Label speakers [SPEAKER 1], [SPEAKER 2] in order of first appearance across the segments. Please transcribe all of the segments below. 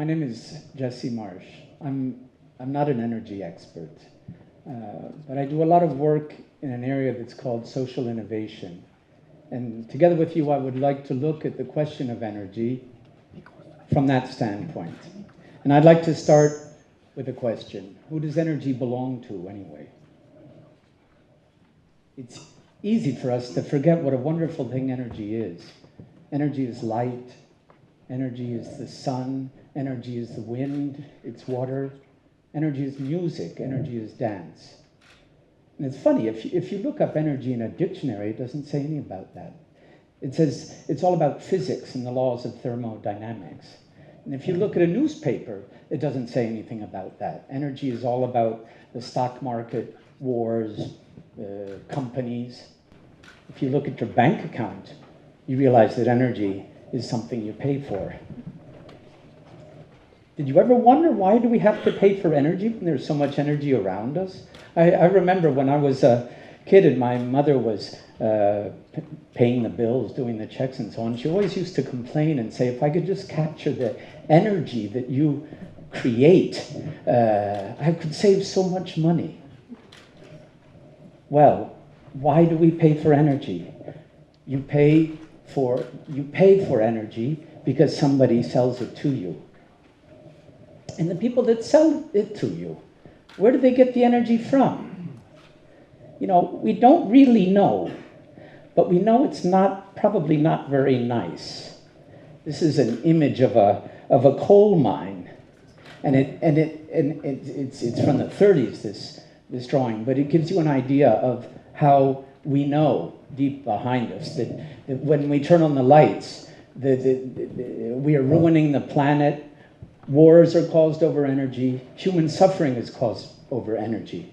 [SPEAKER 1] name is Jesse Marsh. I'm not an energy expert, but I do a lot of work in an area that's called social innovation. And together with you, I would like to look at the question of energy from that standpoint. And I'd like to start with a question. Who does energy belong to anyway? It's easy for us to forget what a wonderful thing energy is. Energy is light. Energy is the sun. Energy is the wind. It's water. Energy is music. Energy is dance. And it's funny, if you look up energy in a dictionary, it doesn't say anything about that. It says it's all about physics and the laws of thermodynamics. And if you look at a newspaper, it doesn't say anything about that. Energy is all about the stock market, wars, companies. If you look at your bank account, you realize that energy is something you pay for. Did you ever wonder why do we have to pay for energy when there's so much energy around us? I remember when I was a kid and my mother was paying the bills, doing the checks and so on, she always used to complain and say, if I could just capture the energy that you create, I could save so much money. Well, why do we pay for energy? You pay for energy because somebody sells it to you. And the people that sell it to you, where do they get the energy from? You know, we don't really know, but we know it's probably not very nice. This is an image of a coal mine, and it's from the 30s. This drawing, but it gives you an idea of how we know deep behind us that when we turn on the lights, we are ruining the planet. Wars are caused over energy. Human suffering is caused over energy.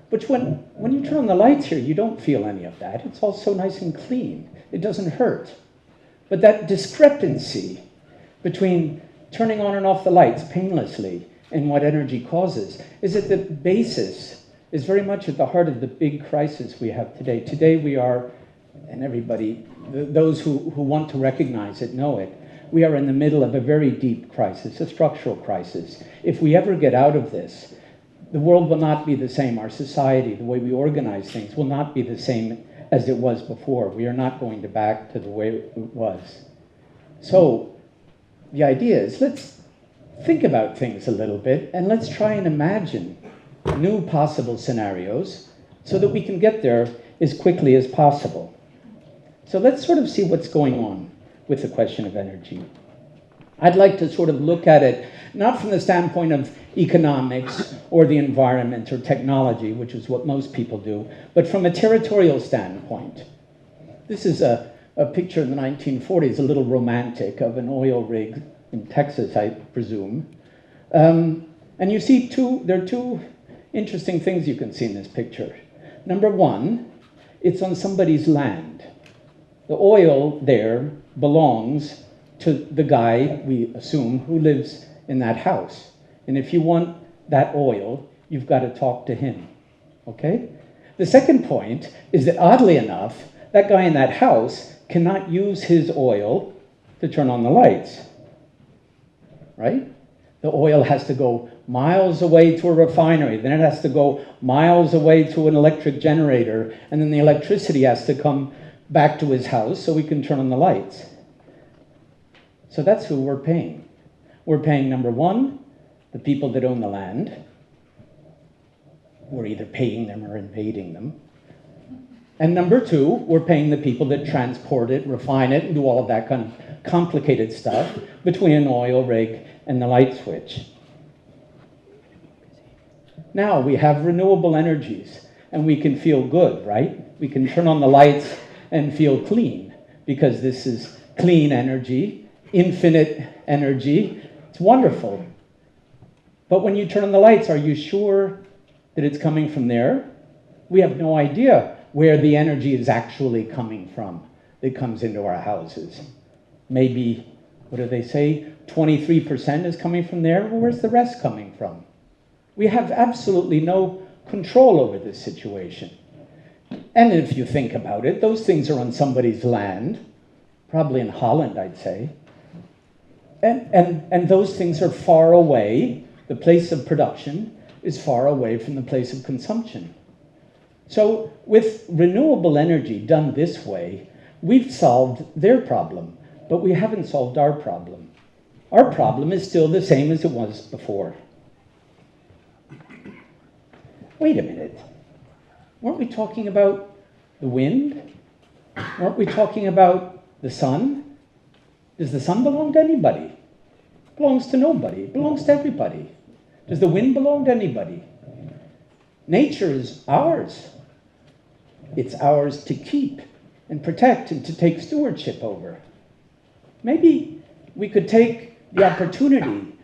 [SPEAKER 1] But when you turn on the lights here, you don't feel any of that. It's all so nice and clean. It doesn't hurt. But that discrepancy between turning on and off the lights painlessly and what energy causes is at the basis, is very much at the heart of the big crisis we have today. Today we are, and everybody, those who want to recognize it know it, we are in the middle of a very deep crisis, a structural crisis. If we ever get out of this, the world will not be the same. Our society, the way we organize things, will not be the same as it was before. We are not going back to the way it was. So the idea is, let's think about things a little bit, and let's try and imagine new possible scenarios so that we can get there as quickly as possible. So let's sort of see what's going on with the question of energy. I'd like to sort of look at it not from the standpoint of economics or the environment or technology, which is what most people do, but from a territorial standpoint. This is a picture in the 1940s, a little romantic, of an oil rig in Texas, I presume. And you see there are two interesting things you can see in this picture. Number one, it's on somebody's land. The oil there belongs to the guy, we assume, who lives in that house. And if you want that oil, you've got to talk to him, okay? The second point is that, oddly enough, that guy in that house cannot use his oil to turn on the lights, right? The oil has to go miles away to a refinery, then it has to go miles away to an electric generator, and then the electricity has to come back to his house so we can turn on the lights. So that's who we're paying. We're paying, number one, the people that own the land. We're either paying them or invading them. And number two, we're paying the people that transport it, refine it, and do all of that kind of complicated stuff between an oil rig and the light switch. Now we have renewable energies, and we can feel good, right? We can turn on the lights and feel clean, because this is clean energy, infinite energy. It's wonderful. But when you turn on the lights, are you sure that it's coming from there? We have no idea where the energy is actually coming from that comes into our houses. Maybe, what do they say, 23% is coming from there? Well, where's the rest coming from? We have absolutely no control over this situation. And if you think about it, those things are on somebody's land, probably in Holland, I'd say. And those things are far away. The place of production is far away from the place of consumption. So with renewable energy done this way, we've solved their problem, but we haven't solved our problem. Our problem is still the same as it was before. Wait a minute. Weren't we talking about the wind? Weren't we talking about the sun? Does the sun belong to anybody? It belongs to nobody. It belongs to everybody. Does the wind belong to anybody? Nature is ours. It's ours to keep and protect and to take stewardship over. Maybe we could take the opportunity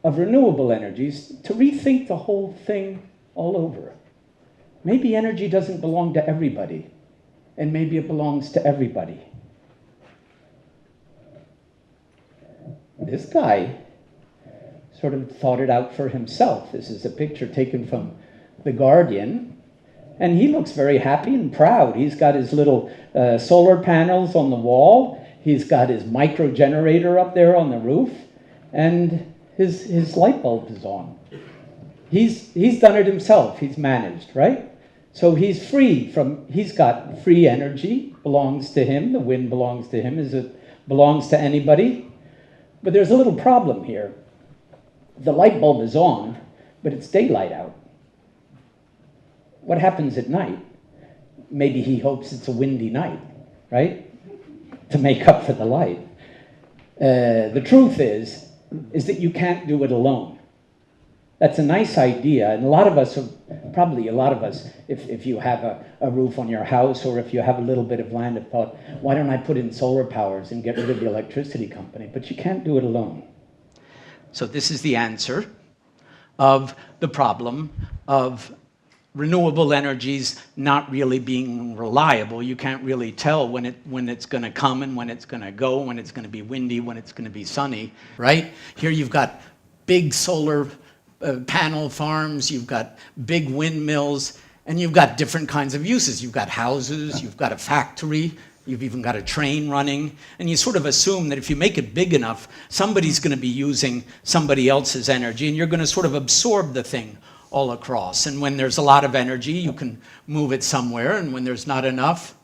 [SPEAKER 1] of renewable energies to rethink the whole thing all over. Maybe energy doesn't belong to everybody, and maybe it belongs to everybody. This guy sort of thought it out for himself. This is a picture taken from The Guardian, and he looks very happy and proud. He's got his little solar panels on the wall. He's got his micro generator up there on the roof, and his light bulb is on. He's done it himself. He's managed, right? So he's he's got free energy, belongs to him. The wind belongs to him as it belongs to anybody. But there's a little problem here. The light bulb is on, but it's daylight out. What happens at night? Maybe he hopes it's a windy night, right? To make up for the light. The truth is that you can't do it alone. That's a nice idea, and a lot of us, if you have a roof on your house or if you have a little bit of land, have thought, why don't I put in solar powers and get rid of the electricity company? But you can't do it alone. So this is the answer of the problem of renewable energies not really being reliable. You can't really tell when it's going to come and when it's going to go, when it's going to be windy, when it's going to be sunny, right? Here you've got big solar panel farms, you've got big windmills, and you've got different kinds of uses. You've got houses, you've got a factory, you've even got a train running, and you sort of assume that if you make it big enough, somebody's going to be using somebody else's energy, and you're going to sort of absorb the thing all across. And when there's a lot of energy, you can move it somewhere, and when there's not enough,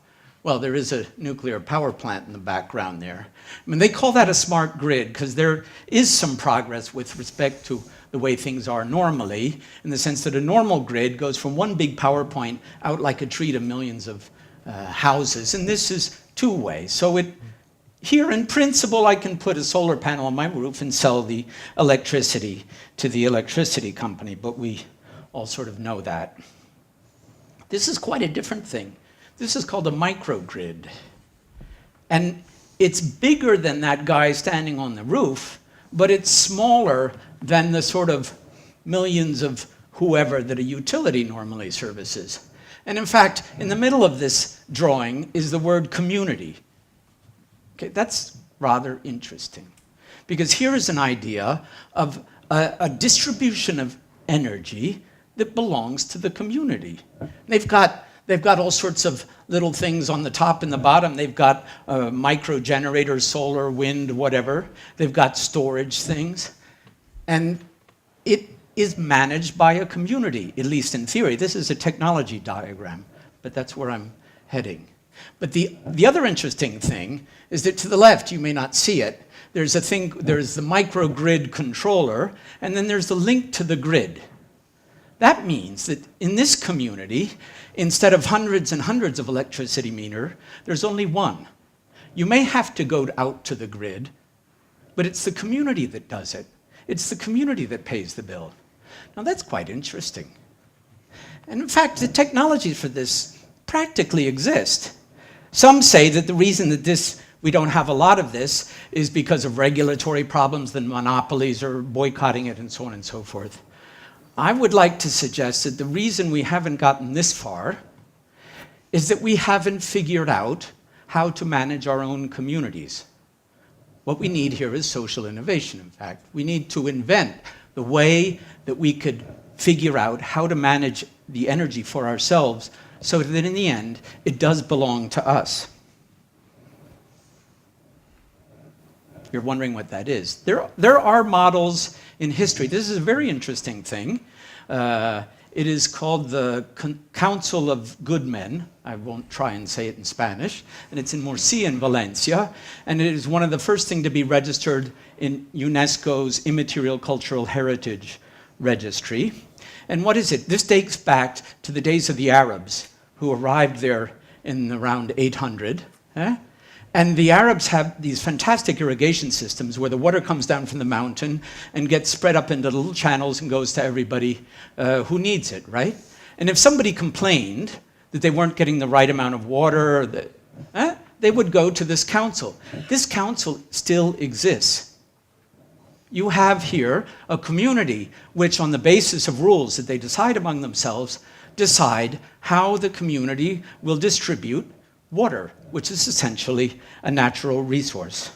[SPEAKER 1] well, there is a nuclear power plant in the background there. I mean, they call that a smart grid because there is some progress with respect to the way things are normally, in the sense that a normal grid goes from one big power point out like a tree to millions of houses, and this is two-way. So here in principle, I can put a solar panel on my roof and sell the electricity to the electricity company, but we all sort of know that. This is quite a different thing. This is called a microgrid, and it's bigger than that guy standing on the roof, but it's smaller than the sort of millions of whoever that a utility normally services. And in fact, in the middle of this drawing is the word community. Okay, that's rather interesting, because here is an idea of a distribution of energy that belongs to the community. They've got all sorts of little things on the top and the bottom. They've got micro generators, solar, wind, whatever. They've got storage things. And it is managed by a community, at least in theory. This is a technology diagram, but that's where I'm heading. But the other interesting thing is that to the left, you may not see it, there's the microgrid controller, and then there's the link to the grid. That means that in this community, instead of hundreds and hundreds of electricity meters, there's only one. You may have to go out to the grid, but it's the community that does it. It's the community that pays the bill. Now that's quite interesting. And in fact, the technologies for this practically exist. Some say that the reason that we don't have a lot of this is because of regulatory problems, the monopolies are boycotting it, and so on and so forth. I would like to suggest that the reason we haven't gotten this far is that we haven't figured out how to manage our own communities. What we need here is social innovation, in fact. We need to invent the way that we could figure out how to manage the energy for ourselves so that in the end, it does belong to us. You're wondering what that is. There are models in history. This is a very interesting thing. It is called the Council of Good Men. I won't try and say it in Spanish. And it's in Murcia in Valencia. And it is one of the first things to be registered in UNESCO's Immaterial Cultural Heritage Registry. And what is it? This dates back to the days of the Arabs, who arrived there in around 800. And the Arabs have these fantastic irrigation systems where the water comes down from the mountain and gets spread up into little channels and goes to everybody who needs it, right? And if somebody complained that they weren't getting the right amount of water, they would go to this council. This council still exists. You have here a community which, on the basis of rules that they decide among themselves, decide how the community will distribute water, which is essentially a natural resource.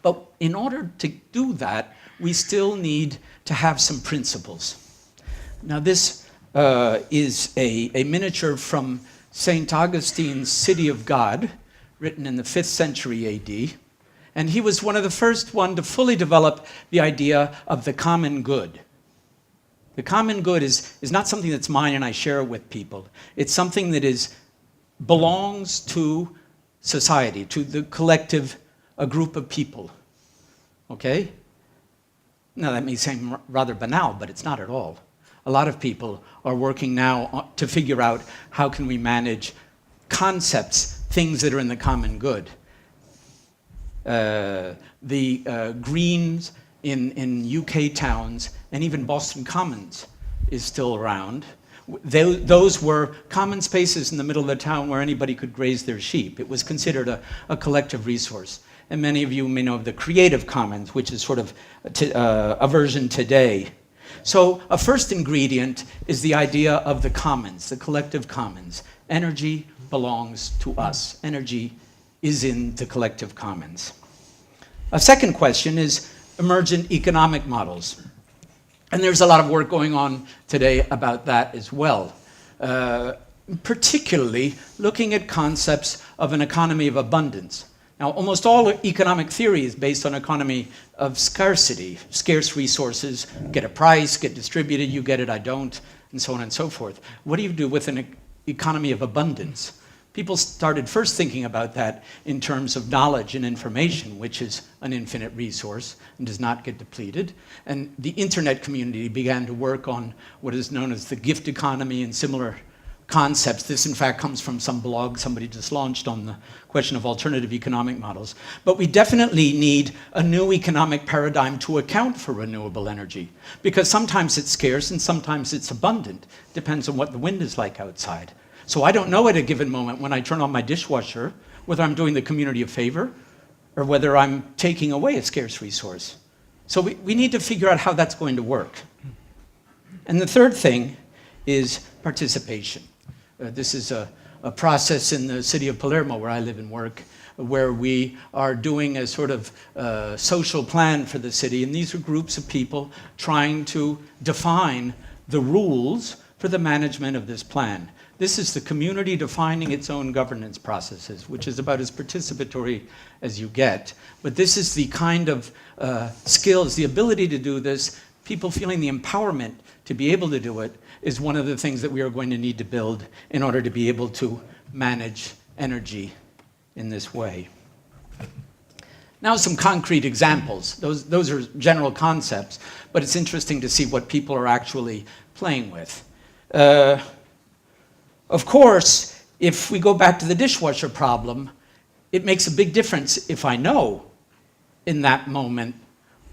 [SPEAKER 1] But in order to do that, we still need to have some principles. Now, this is a miniature from St. Augustine's City of God, written in the 5th century AD. And he was one of the first one to fully develop the idea of the common good. The common good is not something that's mine and I share with people. It's something that belongs to society, to the collective, a group of people. Okay? Now, that may seem rather banal, but it's not at all. A lot of people are working now to figure out how can we manage concepts, things that are in the common good. The Greens in UK towns, and even Boston Commons is still around. Those were common spaces in the middle of the town where anybody could graze their sheep. It was considered a collective resource. And many of you may know of the Creative Commons, which is sort of a version today. So a first ingredient is the idea of the commons, the collective commons. Energy belongs to us. Energy is in the collective commons. A second question is emergent economic models. And there's a lot of work going on today about that as well. Particularly looking at concepts of an economy of abundance. Now, almost all economic theory is based on economy of scarcity. Scarce resources get a price, get distributed, you get it, I don't, and so on and so forth. What do you do with an economy of abundance? People started first thinking about that in terms of knowledge and information, which is an infinite resource and does not get depleted. And the internet community began to work on what is known as the gift economy and similar concepts. This, in fact, comes from some blog somebody just launched on the question of alternative economic models. But we definitely need a new economic paradigm to account for renewable energy, because sometimes it's scarce and sometimes it's abundant. Depends on what the wind is like outside. So I don't know at a given moment when I turn on my dishwasher whether I'm doing the community a favor or whether I'm taking away a scarce resource. So we need to figure out how that's going to work. And the third thing is participation. This is a process in the city of Palermo, where I live and work, where we are doing a sort of social plan for the city. And these are groups of people trying to define the rules for the management of this plan. This is the community defining its own governance processes, which is about as participatory as you get. But this is the kind of skills, the ability to do this, people feeling the empowerment to be able to do it, is one of the things that we are going to need to build in order to be able to manage energy in this way. Now, some concrete examples. Those are general concepts, but it's interesting to see what people are actually playing with. Of course, if we go back to the dishwasher problem, it makes a big difference if I know in that moment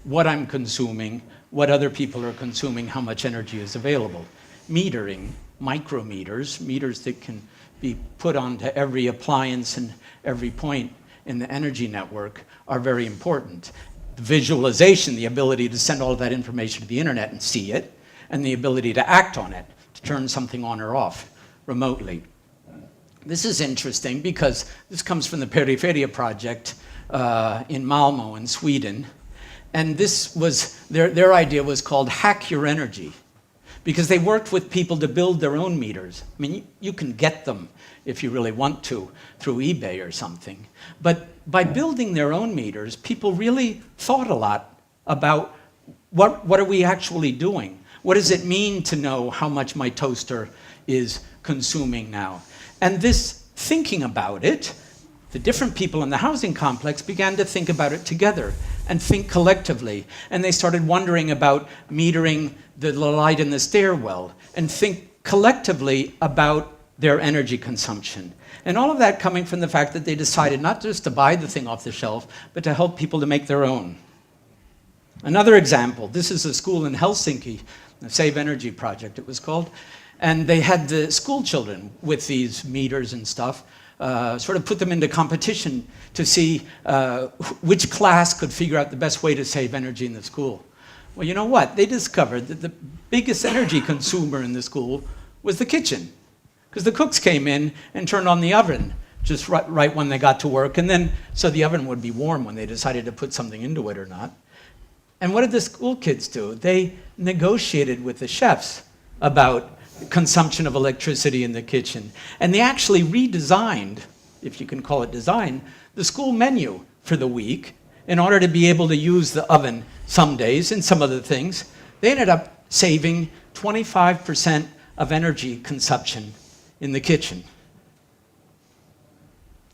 [SPEAKER 1] what I'm consuming, what other people are consuming, how much energy is available. Metering, micrometers, meters that can be put onto every appliance and every point in the energy network are very important. The visualization, the ability to send all of that information to the internet and see it, and the ability to act on it, to turn something on or off remotely. This is interesting because this comes from the Periferia project in Malmo in Sweden. And this was, their idea was called Hack Your Energy.
[SPEAKER 2] because they worked with people to build their own meters. I mean, you can get them if you really want to through eBay or something. But by building their own meters, people really thought a lot about what are we actually doing? What does it mean to know how much my toaster is consuming now? And this thinking about it, the different people in the housing complex began to think about it together and think collectively. And they started wondering about metering the light in the stairwell and think collectively about their energy consumption. And all of that coming from the fact that they decided not just to buy the thing off the shelf, but to help people to make their own. Another example, this is a school in Helsinki, the Save Energy Project it was called, and they had the school children with these meters and stuff, sort of put them into competition to see which class could figure out the best way to save energy in the school. Well, you know what? They discovered that the biggest energy consumer in the school was the kitchen, because the cooks came in and turned on the oven just right when they got to work, and then so the oven would be warm when they decided to put something into it or not. And what did the school kids do? They negotiated with the chefs about consumption of electricity in the kitchen. And they actually redesigned, if you can call it design, the school menu for the week in order to be able to use the oven some days and some other things. They ended up saving 25% of energy consumption in the kitchen.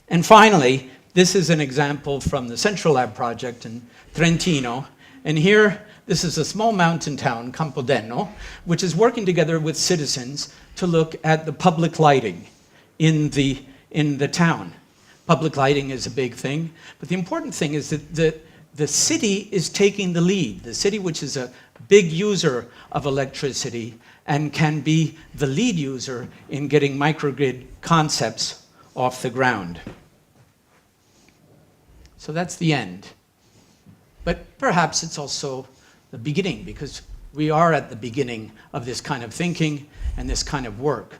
[SPEAKER 2] And finally, this is an example from the Central Lab project in Trentino. And here, this is a small mountain town, Campodeno, which is working together with citizens to look at the public lighting in the town. Public lighting is a big thing, but the important thing is that the city is taking the lead. The city, which is a big user of electricity and can be the lead user in getting microgrid concepts off the ground. So that's the end. But perhaps it's also the beginning, because we are at the beginning of this kind of thinking and this kind of work.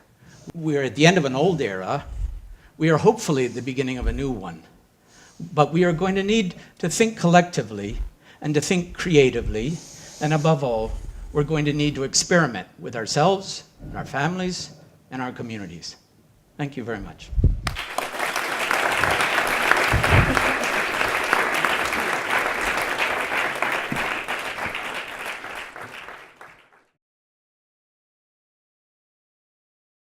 [SPEAKER 2] We're at the end of an old era. We are hopefully at the beginning of a new one. But we are going to need to think collectively and to think creatively. And above all, we're going to need to experiment with ourselves, and our families, and our communities. Thank you very much.